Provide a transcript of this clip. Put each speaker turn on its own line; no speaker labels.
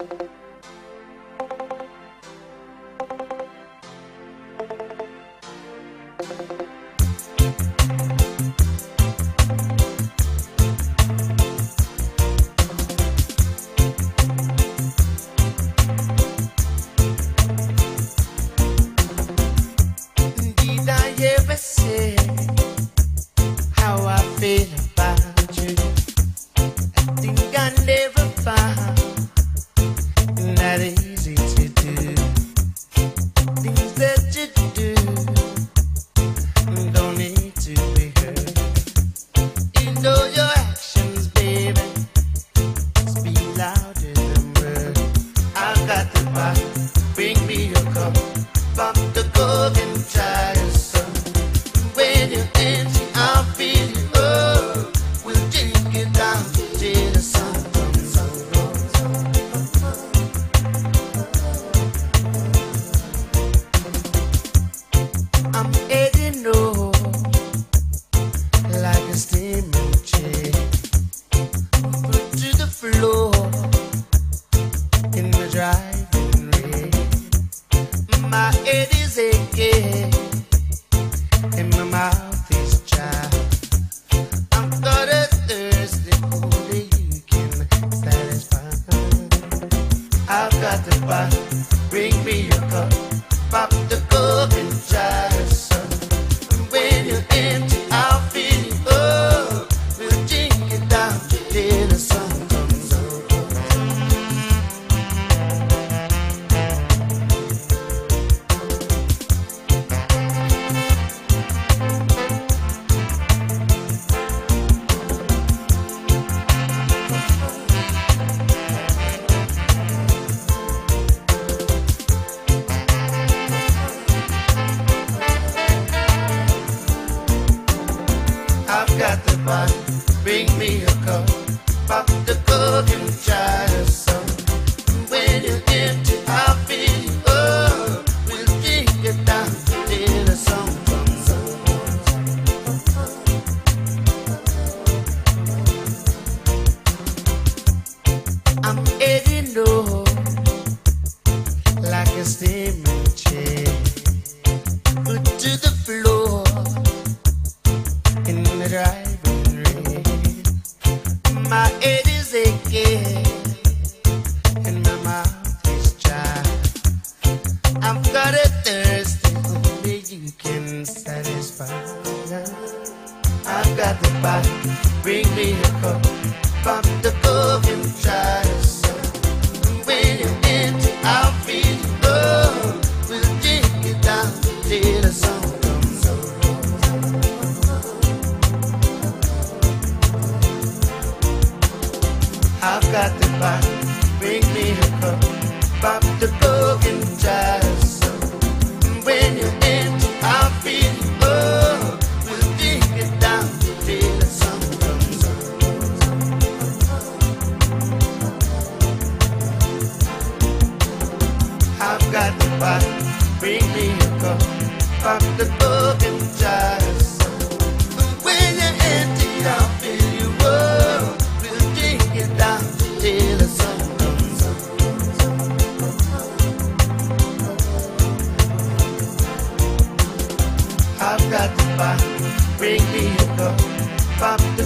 Did I ever say how I feel about you? I think I never found that easy to do. Things that you do don't need to be heard. You know your actions, baby, speak louder than words. I've got the bottle, bring me a cup, pop the cork and try your son. When you're empty, I'll feel you. Oh, we'll drink it down till the sun comes up. I'm heading home like a steaming chair, foot to the floor in the driving rain. My head is aching and my mouth is dry. I'm got a thirsty, only you can satisfy. I've got the bottle, bring me a cup, pop the cork and try some. When you're empty, I'll fill you up. We'll drink it down till the sun comes up. I've got the bottle, bring me a cup, pop the cork and try some. When you're empty, I'll fill you up. We'll drink it down till the sun comes up. I'm heading home like a steaming chair, foot to the floor in the driving rain. My head is aching and my mouth is dry. I've got a thirst only you can satisfy. I've got the bottle, bring me a cup, pop the cork and try some. When you're empty, I'll fill you up. We'll drink it down till the sun comes up. I've got the bottle, bring me a cup, pop the cork and try some. When you're empty, I'll fill you up. We'll drink it down till the sun comes up. I've got the bottle, bring me a cup, pop the cork and try some. When you're empty, I'll fill you up. We'll drink it down till the sun comes up. I've got the bottle, bring me a cup, pop the